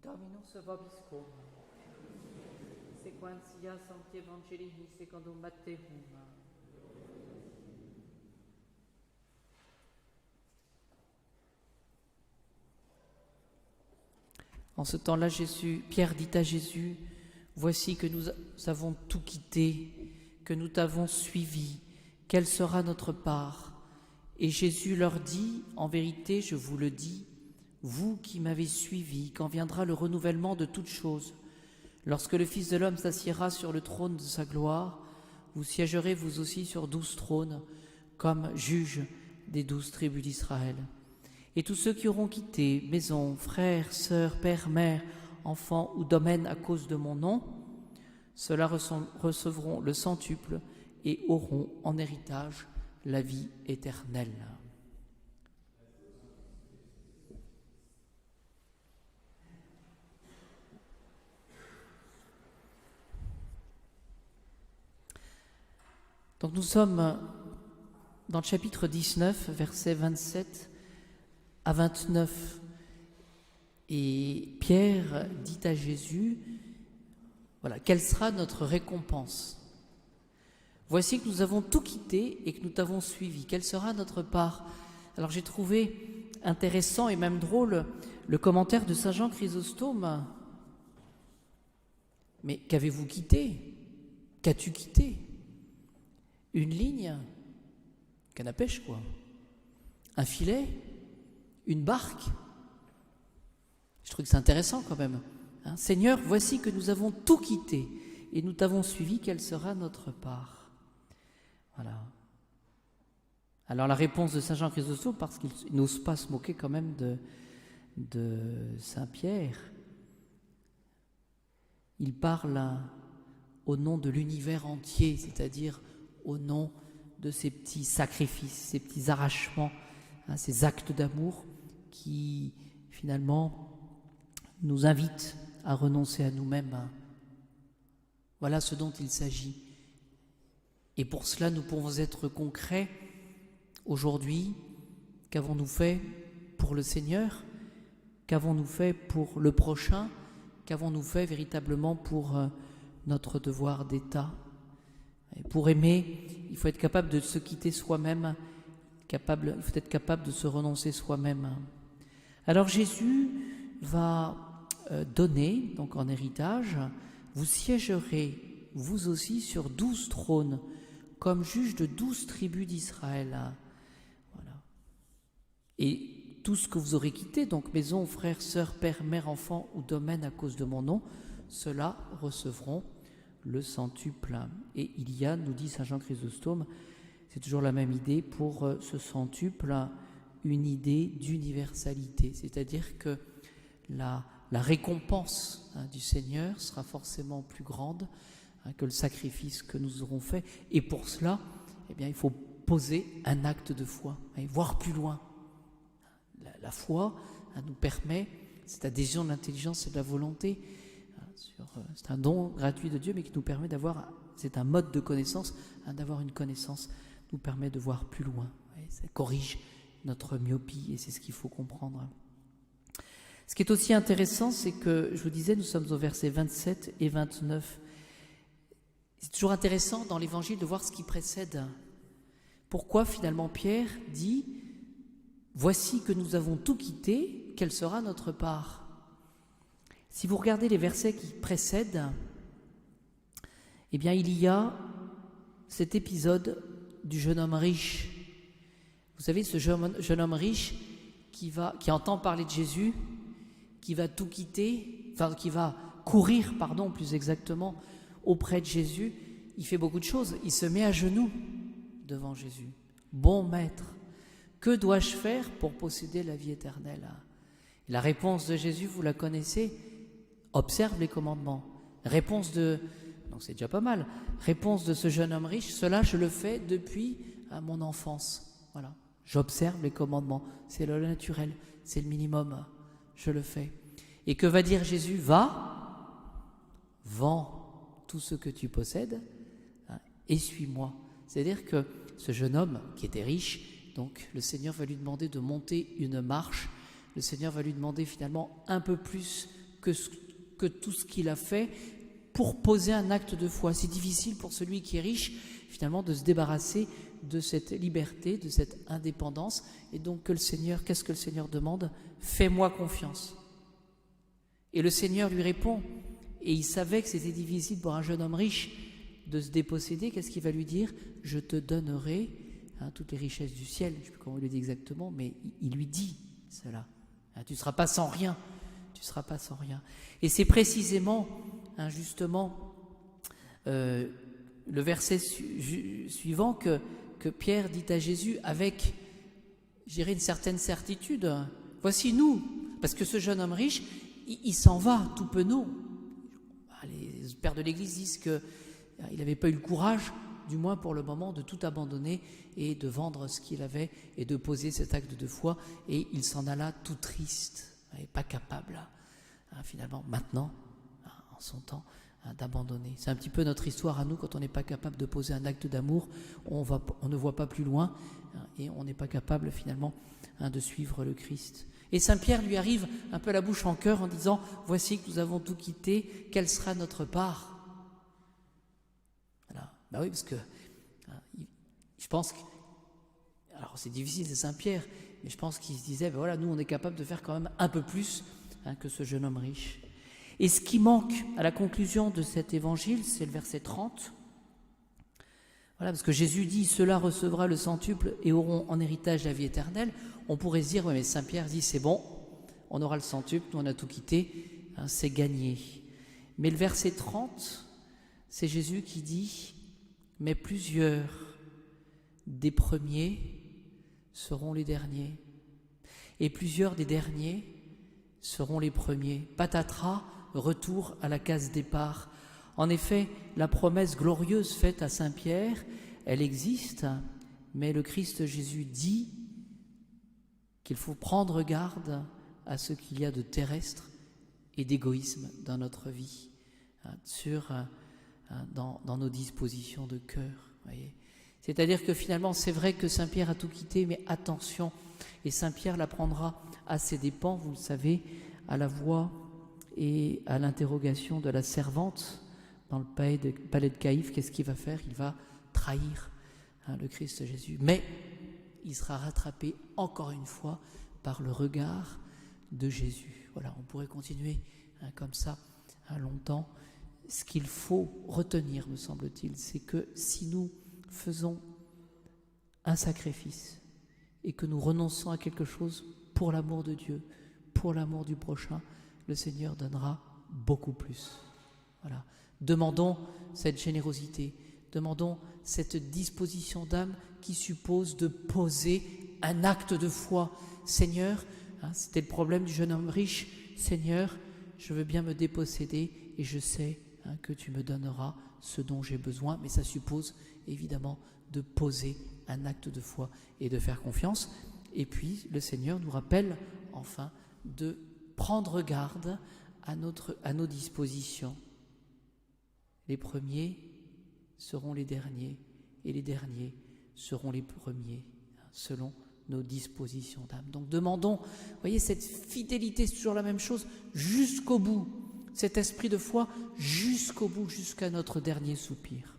Dominus vobiscum, sequentia Sancti Evangelii secundum Matteum. En ce temps-là, Pierre dit à Jésus, « Voici que nous avons tout quitté, que nous t'avons suivi. Quelle sera notre part ?» Et Jésus leur dit, « En vérité, je vous le dis, vous qui m'avez suivi, quand viendra le renouvellement de toutes choses, lorsque le Fils de l'homme s'assiera sur le trône de sa gloire, vous siégerez vous aussi sur 12 trônes, comme juges des 12 tribus d'Israël. Et tous ceux qui auront quitté maison, frères, sœurs, père, mère, enfants ou domaines à cause de mon nom, ceux-là recevront le centuple et auront en héritage la vie éternelle. » Donc nous sommes dans le chapitre 19, versets 27 à 29. Et Pierre dit à Jésus, voilà, quelle sera notre récompense ? Voici que nous avons tout quitté et que nous t'avons suivi. Quelle sera notre part ? Alors j'ai trouvé intéressant et même drôle le commentaire de Saint Jean Chrysostome. Mais qu'avez-vous quitté ? Qu'as-tu quitté ? Une ligne, canne à pêche quoi, un filet, une barque. Je trouve que c'est intéressant quand même. Seigneur, voici que nous avons tout quitté et nous t'avons suivi, quelle sera notre part ? Voilà. Alors la réponse de Saint Jean Chrysostome, parce qu'il n'ose pas se moquer quand même de Saint Pierre, il parle au nom de l'univers entier, c'est-à-dire au nom de ces petits sacrifices, ces petits arrachements, ces actes d'amour qui finalement nous invitent à renoncer à nous-mêmes. Voilà ce dont il s'agit. Et pour cela, nous pouvons être concrets aujourd'hui. Qu'avons-nous fait pour le Seigneur ? Qu'avons-nous fait pour le prochain ? Qu'avons-nous fait véritablement pour notre devoir d'État ? Et pour aimer, il faut être capable de se quitter soi-même, il faut être capable de se renoncer soi-même. Alors Jésus va donner, donc en héritage, vous siégerez vous aussi sur 12 trônes, comme juges de 12 tribus d'Israël. Voilà. Et tout ce que vous aurez quitté, donc maison, frères, sœurs, père, mère, enfants ou domaine à cause de mon nom, ceux-là recevront le centuple. Et il y a, nous dit Saint Jean Chrysostome, c'est toujours la même idée pour ce centuple, une idée d'universalité, c'est-à-dire que la récompense du Seigneur sera forcément plus grande que le sacrifice que nous aurons fait. Et pour cela, eh bien, il faut poser un acte de foi, voir plus loin. La foi nous permet cette adhésion de l'intelligence et de la volonté. C'est un don gratuit de Dieu, mais qui nous permet c'est un mode de connaissance, d'avoir une connaissance nous permet de voir plus loin. Ça corrige notre myopie et c'est ce qu'il faut comprendre. Ce qui est aussi intéressant, c'est que, je vous disais, nous sommes au verset 27 et 29. C'est toujours intéressant dans l'Évangile de voir ce qui précède. Pourquoi finalement Pierre dit « Voici que nous avons tout quitté, quelle sera notre part ?» Si vous regardez les versets qui précèdent, eh bien il y a cet épisode du jeune homme riche. Vous savez, ce jeune homme riche qui entend parler de Jésus, qui va tout quitter, qui va courir, plus exactement, auprès de Jésus. Il fait beaucoup de choses. Il se met à genoux devant Jésus. « Bon maître, que dois-je faire pour posséder la vie éternelle ?» Et la réponse de Jésus, vous la connaissez, observe les commandements. Donc c'est déjà pas mal. Réponse de ce jeune homme riche, cela je le fais depuis mon enfance. Voilà. J'observe les commandements. C'est le naturel, c'est le minimum. Je le fais. Et que va dire Jésus ? Va, vends tout ce que tu possèdes et suis-moi. C'est-à-dire que ce jeune homme qui était riche, donc le Seigneur va lui demander de monter une marche. Le Seigneur va lui demander finalement un peu plus que tout ce qu'il a fait pour poser un acte de foi. C'est difficile pour celui qui est riche, finalement, de se débarrasser de cette liberté, de cette indépendance. Et donc, qu'est-ce que le Seigneur demande ? Fais-moi confiance. Et le Seigneur lui répond, et il savait que c'était difficile pour un jeune homme riche de se déposséder. Qu'est-ce qu'il va lui dire ? Je te donnerai toutes les richesses du ciel. Je ne sais plus comment il le dit exactement, mais il lui dit cela. Tu ne seras pas sans rien. Tu ne seras pas sans rien. Et c'est précisément, justement, le verset suivant que Pierre dit à Jésus avec, je dirais, une certaine certitude. Voici nous. Parce que ce jeune homme riche, il s'en va tout penaud. Les pères de l'Église disent qu'il n'avait pas eu le courage, du moins pour le moment, de tout abandonner et de vendre ce qu'il avait et de poser cet acte de foi. Et il s'en alla tout triste, et pas capable, finalement, maintenant, en son temps, d'abandonner. C'est un petit peu notre histoire à nous, quand on n'est pas capable de poser un acte d'amour, on ne voit pas plus loin et on n'est pas capable, finalement, de suivre le Christ. Et Saint Pierre lui arrive un peu la bouche en cœur en disant « Voici que nous avons tout quitté, quelle sera notre part ?» Voilà. Ben oui, parce que je pense que... Alors c'est difficile, c'est Saint Pierre, mais je pense qu'il se disait ben voilà, nous on est capable de faire quand même un peu plus que ce jeune homme riche. Et ce qui manque à la conclusion de cet évangile, c'est le verset 30. Voilà, parce que Jésus dit « Ceux-là recevra le centuple et auront en héritage la vie éternelle ». On pourrait se dire, oui, mais Saint Pierre dit, c'est bon, on aura le centuple, nous on a tout quitté, c'est gagné. Mais le verset 30, c'est Jésus qui dit, mais plusieurs des premiers seront les derniers, et plusieurs des derniers seront les premiers. Patatras, retour à la case départ. En effet, la promesse glorieuse faite à Saint Pierre, elle existe, mais le Christ Jésus dit qu'il faut prendre garde à ce qu'il y a de terrestre et d'égoïsme dans notre vie, dans nos dispositions de cœur. Voyez. C'est-à-dire que finalement, c'est vrai que Saint Pierre a tout quitté, mais attention, et Saint Pierre l'apprendra à ses dépens, vous le savez, à la voix et à l'interrogation de la servante dans le palais de Caïphe. Qu'est-ce qu'il va faire ? Il va trahir le Christ Jésus. Mais il sera rattrapé encore une fois par le regard de Jésus. Voilà, on pourrait continuer comme ça longtemps. Ce qu'il faut retenir, me semble-t-il, c'est que si nous faisons un sacrifice et que nous renonçons à quelque chose pour l'amour de Dieu, pour l'amour du prochain, le Seigneur donnera beaucoup plus. Voilà. Demandons cette générosité, demandons cette disposition d'âme qui suppose de poser un acte de foi. Seigneur, c'était le problème du jeune homme riche, Seigneur, je veux bien me déposséder et je sais que tu me donneras ce dont j'ai besoin, mais ça suppose évidemment de poser un acte de foi et de faire confiance. Et puis le Seigneur nous rappelle enfin de prendre garde à nos dispositions. Les premiers seront les derniers et les derniers seront les premiers, selon nos dispositions d'âme. Donc demandons, voyez, cette fidélité, c'est toujours la même chose, jusqu'au bout, cet esprit de foi jusqu'au bout, jusqu'à notre dernier soupir.